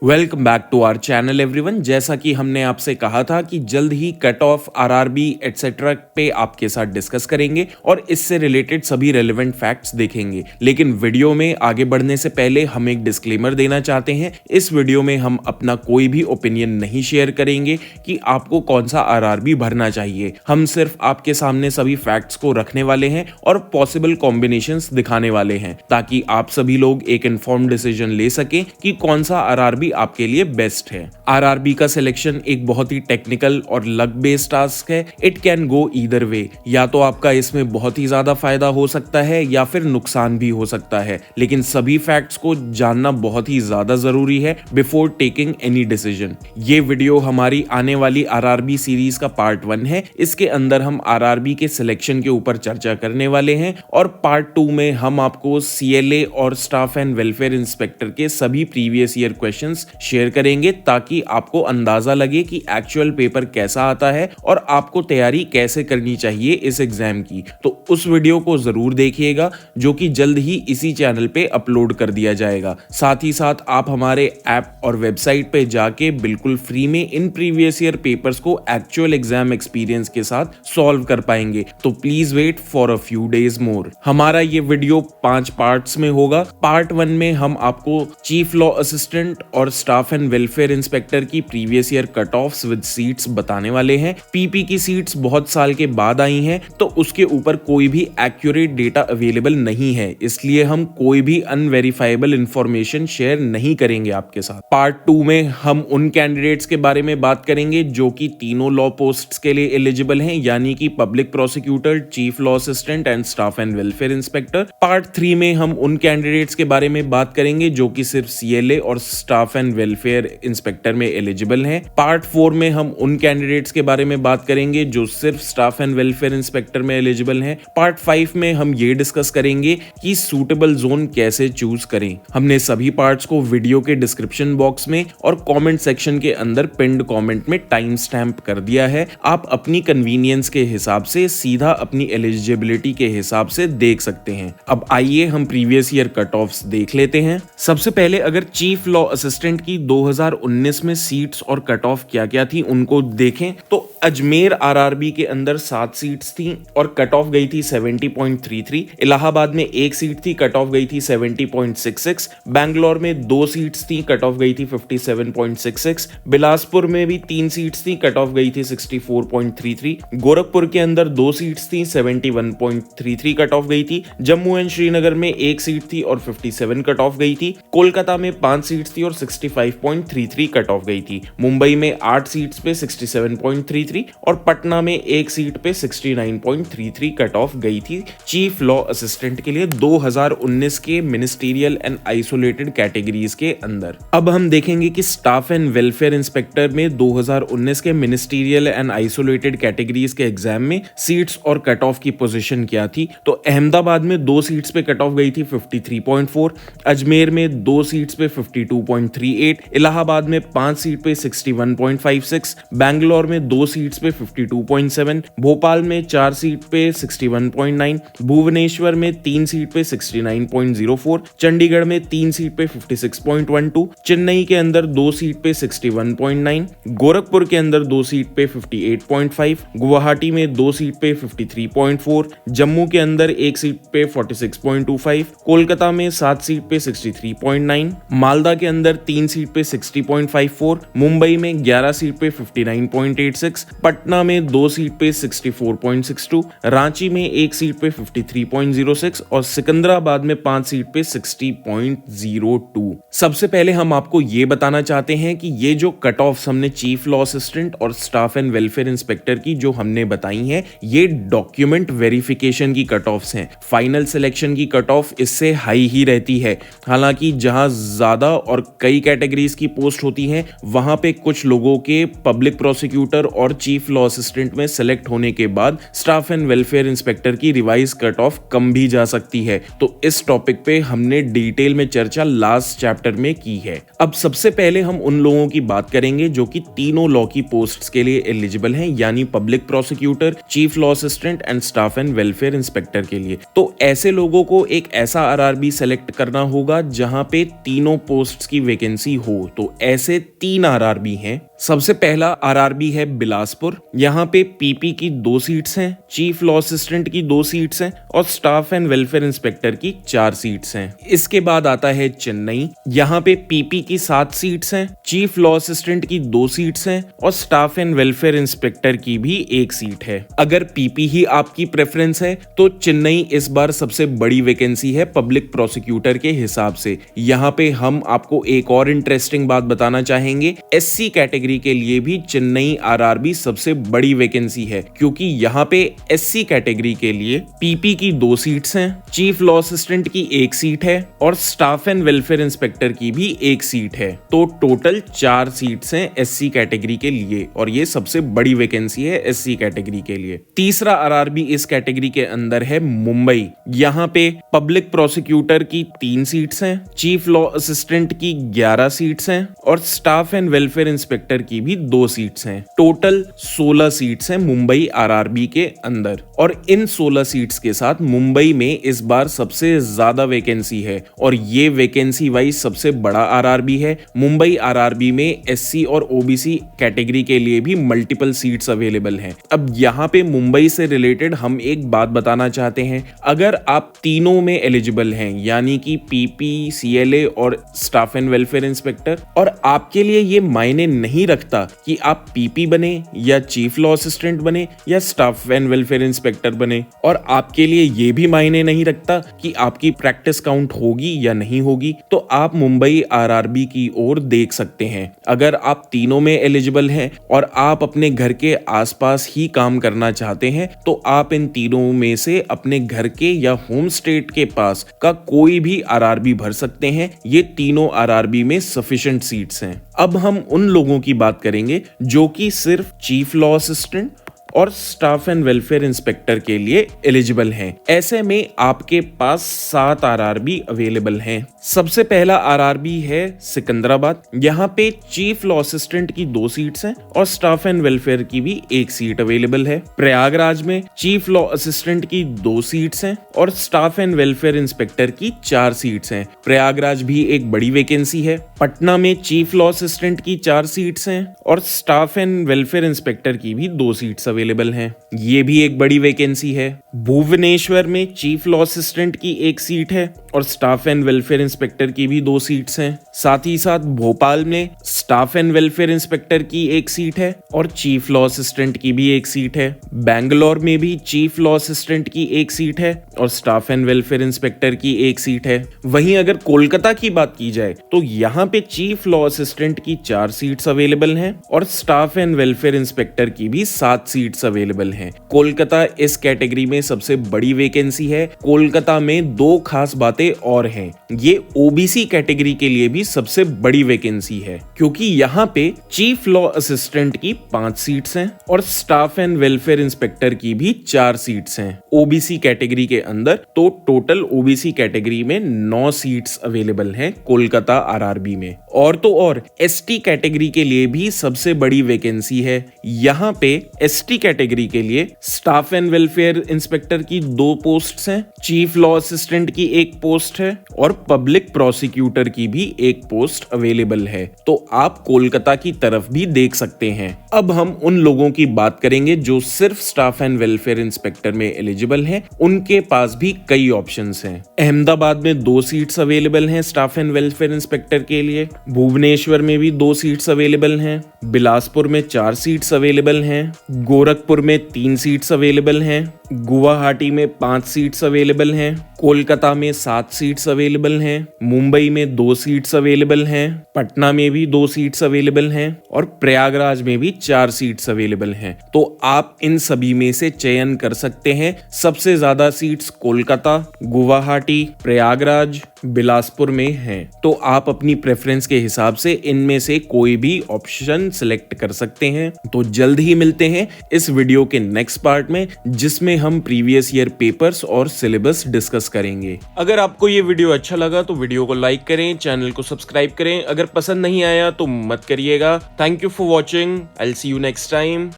Welcome back to our channel everyone. जैसा कि हमने आपसे कहा था कि जल्द ही कट ऑफ आरआरबी एटसेट्रा पे आपके साथ डिस्कस करेंगे और इससे रिलेटेड सभी रेलेवेंट फैक्ट्स देखेंगे। लेकिन वीडियो में आगे बढ़ने से पहले हम एक डिस्क्लेमर देना चाहते हैं। इस वीडियो में हम अपना कोई भी ओपिनियन नहीं शेयर करेंगे कि आपको कौन सा आरआरबी भरना चाहिए। हम सिर्फ आपके सामने सभी फैक्ट्स को रखने वाले हैं और पॉसिबल कॉम्बिनेशंस दिखाने वाले हैं ताकि आप सभी लोग एक इन्फॉर्म्ड डिसीजन ले सकें कि कौन सा आरआरबी आपके लिए बेस्ट है। आरआरबी का सिलेक्शन एक बहुत ही टेक्निकल और लक बेस्ड टास्क है। It can go either way, या तो आपका इसमें बहुत ही ज्यादा फायदा हो सकता है या फिर नुकसान भी हो सकता है। लेकिन सभी फैक्ट्स को जानना बहुत ही ज्यादा जरूरी है बिफोर टेकिंग एनी डिसीजन। ये वीडियो हमारी आने वाली आरआरबी सीरीज का पार्ट 1 है। इसके अंदर हम आरआरबी के सिलेक्शन के ऊपर चर्चा करने वाले हैं और पार्ट 2 में हम आपको सीएलए और स्टाफ एंड वेलफेयर इंस्पेक्टर के सभी प्रीवियस ईयर क्वेश्चंस शेयर करेंगे ताकि आपको अंदाजा लगे कि एक्चुअल पेपर कैसा आता है और आपको तैयारी कैसे करनी चाहिए इस एग्जाम की। तो उस वीडियो को जरूर देखिएगा जो कि जल्द ही इसी चैनल पे अपलोड कर दिया जाएगा। साथ ही साथ आप हमारे ऐप और वेबसाइट पे जाके बिल्कुल फ्री में इन प्रीवियस ईयर पेपर्स को एक्चुअल एग्जाम एक्सपीरियंस के साथ सॉल्व कर पाएंगे। तो please wait for a few days more. हमारा ये वीडियो 5 पार्ट्स में होगा। पार्ट 1 में हम आपको चीफ लॉ असिस्टेंट और स्टाफ एंड वेलफेयर इंस्पेक्टर की previous year cut offs with seats बताने वाले हैं। पीपी की सीट्स बहुत साल के बाद आई हैं तो उसके ऊपर कोई भी एक्यूरेट डेटा अवेलेबल नहीं है, इसलिए हम कोई भी अनवेरिफाइबल इंफॉर्मेशन शेयर नहीं करेंगे आपके साथ। पार्ट 2 में हम उन कैंडिडेट्स के बारे में बात करेंगे जो कि तीनों लॉ पोस्ट्स के लिए एलिजिबल हैं, यानी कि public prosecutor, chief law assistant and staff and welfare inspector. Part 3 में हम उन कैंडिडेट्स के बारे में बात करेंगे जो कि सिर्फ सीएलए और स्टाफ एंड वेलफेयर इंस्पेक्टर में एलिजिबल हैं। पार्ट 4 में हम उन कैंडिडेट्स के बारे में बात करेंगे जो सिर्फ स्टाफ एंड वेलफेयर इंस्पेक्टर में एलिजिबल हैं। पार्ट 5 में हम ये डिस्कस करेंगे कि सूटेबल जोन कैसे चूज करें। हमने सभी पार्ट्स को वीडियो के डिस्क्रिप्शन बॉक्स में और कमेंट सेक्शन के अंदर पिन्ड कमेंट में टाइम स्टैम्प कर दिया है। आप अपनी कन्वीनियंस के हिसाब से सीधा अपनी एलिजिबिलिटी के हिसाब से देख सकते हैं। अब आइए हम प्रीवियस ईयर कट ऑफ्स देख लेते हैं। सबसे पहले अगर चीफ लॉ असिस्टेंट की 2019 में सीट्स और कट ऑफ क्या क्या थी उनको देखें तो अजमेर आरआरबी के अंदर 7 सीट्स थी और कट ऑफ गई थी 70.33। इलाहाबाद में 1 सीट थी, कट ऑफ गई थी 70.66। बैंगलोर में 2 सीट्स थी, कट ऑफ गई थी 57.66। बिलासपुर में भी 3 सीट्स थी, कट ऑफ गई थी 64.33। गोरखपुर के अंदर 2 सीट्स थी, 71.33 कट ऑफ गई थी। जम्मू एंड श्रीनगर में 1 सीट थी और 57 कट ऑफ गई थी। कोलकाता में 5 सीट्स थी और 65.33 कट ऑफ गई थी। मुंबई में 8 सीट्स पे 67.33 और पटना में 1 सीट पे 69.33 कट ऑफ गई थी चीफ लॉ असिस्टेंट के लिए 2019 के मिनिस्टीरियल एंड आइसोलेटेड कैटेगरीज के अंदर। अब हम देखेंगे कि स्टाफ एंड वेलफेयर इंस्पेक्टर में 2019 के मिनिस्टीरियल एंड आइसोलेटेड कैटेगरीज के एग्जाम में सीट्स और कट ऑफ की पोजीशन क्या थी। तो अहमदाबाद में 2 सीट्स पे कट ऑफ गई थी 53.4, अजमेर में 2 सीट्स पे 52.38, इलाहाबाद में 5 सीट पे 61.56, बैंगलोर में 2 सीट्स पे 52.7, भोपाल में 4 सीट पे 61.9, भुवनेश्वर में 3 सीट पे 69.04, चंडीगढ़ में 3 सीट पे 56.12, चेन्नई के अंदर 2 सीट पे 61.9, गोरखपुर के अंदर 2 सीट पे 58.5, गुवाहाटी में 2 सीट पे 53.4, जम्मू के अंदर 1 सीट पे 46.25, कोलकाता में 7 सीट पे 63.9, मालदा के अंदर 3 सीट पे 60.54, मुंबई में 11 सीट पे 59.86, पटना में 2 सीट पे 64.62, रांची में 1 सीट पे 53.06 और सिकंदराबाद में 5 सीट पे 60.02। सबसे पहले हम आपको ये बताना चाहते हैं कि ये जो कट ऑफ्स हमने चीफ लॉ असिस्टेंट और स्टाफ एंड वेलफेयर इंस्पेक्टर की जो हमने बताई हैं, ये डॉक्यूमेंट वेरिफिकेशन की कट ऑफ्स हैं। फाइनल सिलेक्शन की कट ऑफ इससे हाई ही रहती है। हालांकि जहां ज्यादा और कई कैटेगरीज की पोस्ट होती हैं वहां पे कुछ लोगों के पब्लिक प्रोसिक्यूटर और और चीफ लॉ असिस्टेंट में सेलेक्ट होने के बाद स्टाफ एंड वेलफेयर इंस्पेक्टर की रिवाइज कट ऑफ कम भी जा सकती है। तो इस टॉपिक पे हमने डिटेल में चर्चा लास्ट चैप्टर में की है। अब सबसे पहले हम उन लोगों की बात करेंगे जो कि तीनों लॉ की पोस्ट्स के लिए एलिजिबल हैं, यानी public prosecutor, chief law assistant and staff and welfare inspector के लिए। तो ऐसे लोगों को एक ऐसा आरआरबी सेलेक्ट करना होगा जहां पे तीनों पोस्ट्स की वैकेंसी हो। तो ऐसे 3 आरआरबी हैं। सबसे पहला आरआरबी है बिलासपुर। यहाँ पे पीपी की 2 सीट्स हैं, चीफ लॉ असिस्टेंट की 2 सीट्स हैं और स्टाफ एंड वेलफेयर इंस्पेक्टर की 4 सीट्स हैं। इसके बाद आता है चेन्नई। यहाँ पे पीपी की 7 सीट्स हैं, चीफ लॉ असिस्टेंट की 2 सीट्स हैं और स्टाफ एंड वेलफेयर इंस्पेक्टर की भी 1 सीट है। अगर पीपी ही आपकी प्रेफरेंस है तो चेन्नई इस बार सबसे बड़ी वैकेंसी है पब्लिक प्रोसिक्यूटर के हिसाब से। यहाँ पे हम आपको एक और इंटरेस्टिंग बात बताना चाहेंगे, एससी कैटेगरी के लिए भी चेन्नई आरआरबी सबसे बड़ी वैकेंसी है, क्योंकि यहाँ पे एससी कैटेगरी के लिए पीपी की 2 सीट्स हैं, चीफ लॉ असिस्टेंट की 1 सीट है और स्टाफ एंड वेलफेयर इंस्पेक्टर की भी 1 सीट है। तो टोटल 4 सीट्स हैं एससी कैटेगरी के लिए और ये सबसे बड़ी वैकेंसी है एससी कैटेगरी के लिए। तीसरा आरआरबी इस कैटेगरी के अंदर है मुंबई। यहाँ पे पब्लिक प्रोसिक्यूटर की 3 सीट्स हैं, चीफ लॉ असिस्टेंट की 11 सीट्स हैं और स्टाफ एंड वेलफेयर इंस्पेक्टर की भी 2 सीट्स हैं। टोटल 16 सीट्स हैं मुंबई आरआरबी के अंदर और इन 16 सीट्स के साथ मुंबई में इस बार सबसे ज्यादा वैकेंसी है और ये वैकेंसी वाइज सबसे बड़ा आरआरबी है। मुंबई आरआरबी में एससी और ओबीसी कैटेगरी के लिए भी मल्टीपल सीट्स अवेलेबल हैं। अब यहाँ पे मुंबई से रिलेटेड हम एक बात बताना चाहते हैं, अगर आप तीनों में एलिजिबल हैं यानी कि पीपी, सीएलए और स्टाफ एंड वेलफेयर इंस्पेक्टर, और आपके लिए ये मायने नहीं रखता कि आप पीपी बने या चीफ लॉ असिस्टेंट बने या स्टाफ एंड वेलफेयर इंस्पेक्टर बने, और आपके लिए ये भी मायने नहीं रखता कि आपकी प्रैक्टिस काउंट होगी या नहीं होगी, तो आप मुंबई आरआरबी की ओर देख सकते हैं। अगर आप तीनों में एलिजिबल हैं और आप अपने घर के आसपास ही काम करना चाहते हैं तो आप इन तीनों में से अपने घर के या होम स्टेट के पास का कोई भी आरआरबी भर सकते हैं। ये तीनों आरआरबी में सफिशिएंट सीट्स हैं। अब हम उन लोगों की बात करेंगे जो कि सिर्फ चीफ लॉ असिस्टेंट और स्टाफ एंड वेलफेयर इंस्पेक्टर के लिए एलिजिबल हैं। ऐसे में आपके पास 7 आरआरबी अवेलेबल हैं। सबसे पहला आरआरबी है सिकंदराबाद। यहाँ पे चीफ लॉ असिस्टेंट की 2 सीट्स हैं और स्टाफ एंड वेलफेयर की भी 1 सीट अवेलेबल है। प्रयागराज में चीफ लॉ असिस्टेंट की 2 सीट्स हैं और स्टाफ एंड वेलफेयर इंस्पेक्टर की 4 सीट्स हैं। प्रयागराज भी एक बड़ी वैकेंसी है। पटना में चीफ लॉ असिस्टेंट की 4 सीट्स हैं और स्टाफ एंड वेलफेयर इंस्पेक्टर की भी 2 सीट्स अवेलेबल हैं। ये भी एक बड़ी वैकेंसी है। भुवनेश्वर में चीफ लॉ असिस्टेंट की 1 सीट है और स्टाफ एंड वेलफेयर इंस्पेक्टर की भी 2 सीट्स हैं। साथ ही साथ भोपाल में स्टाफ एंड वेलफेयर इंस्पेक्टर की 1 सीट है और चीफ लॉ असिस्टेंट की भी 1 सीट है। बैंगलोर में भी चीफ लॉ असिस्टेंट की 1 सीट है और स्टाफ एंड वेलफेयर इंस्पेक्टर की 1 सीट है। वहीं अगर कोलकाता की बात की जाए तो यहाँ पे चीफ लॉ असिस्टेंट की 4 सीट्स अवेलेबल हैं और स्टाफ एंड वेलफेयर इंस्पेक्टर की भी 7 सीट्स अवेलेबल हैं। कोलकाता इस कैटेगरी में सबसे बड़ी वैकेंसी है। कोलकाता में 2 खास बातें और हैं। ये ओबीसी कैटेगरी के लिए भी सबसे बड़ी वैकेंसी है क्योंकि यहाँ पे चीफ लॉ असिस्टेंट की 5 सीट्स हैं और स्टाफ एंड वेलफेयर इंस्पेक्टर की भी 4 सीट्स हैं ओबीसी कैटेगरी के अंदर। तो टोटल ओबीसी कैटेगरी में 9 सीट्स अवेलेबल हैं कोलकाता आरआरबी में। और तो और एसटी कैटेगरी के लिए भी सबसे बड़ी वैकेंसी है। यहाँ पे एसटी कैटेगरी के लिए स्टाफ एंड वेलफेयर इंस्पेक्टर की 2 पोस्ट्स हैं, चीफ लॉ असिस्टेंट की 1 पोस्ट है और पब्लिक प्रोसिक्यूटर की भी 1 पोस्ट अवेलेबल है। तो आप कोलकाता की तरफ भी देख सकते हैं। अब हम उन लोगों की बात करेंगे जो सिर्फ स्टाफ एंड वेलफेयर इंस्पेक्टर में एलिजिबल हैं। उनके पास भी कई ऑप्शंस हैं। अहमदाबाद में 2 सीट्स अवेलेबल हैं स्टाफ एंड वेलफेयर इंस्पेक्टर के लिए। भुवनेश्वर में भी 2 सीट्स अवेलेबल हैं। बिलासपुर में 4 सीट्स अवेलेबल हैं। गोरखपुर में 3 सीट्स अवेलेबल हैं। गुवाहाटी में 5 सीट्स अवेलेबल हैं। कोलकाता में 7 सीट्स अवेलेबल हैं। मुंबई में 2 सीट्स अवेलेबल हैं। पटना में भी 2 सीट्स अवेलेबल हैं और प्रयागराज में भी 4 सीट्स अवेलेबल हैं। तो आप इन सभी में से चयन कर सकते हैं। सबसे ज्यादा सीट्स कोलकाता, गुवाहाटी, प्रयागराज, बिलासपुर में हैं। तो आप अपनी प्रेफरेंस के हिसाब से इनमें से कोई भी ऑप्शन सिलेक्ट कर सकते हैं। तो जल्द ही मिलते हैं इस वीडियो के नेक्स्ट पार्ट में, जिसमें हम प्रीवियस ईयर पेपर्स और सिलेबस डिस्कस करेंगे। अगर आपको ये वीडियो अच्छा लगा तो वीडियो को लाइक करें, चैनल को सब्सक्राइब करें। अगर पसंद नहीं आया तो मत करिएगा। Thank you for watching. I will see you next time.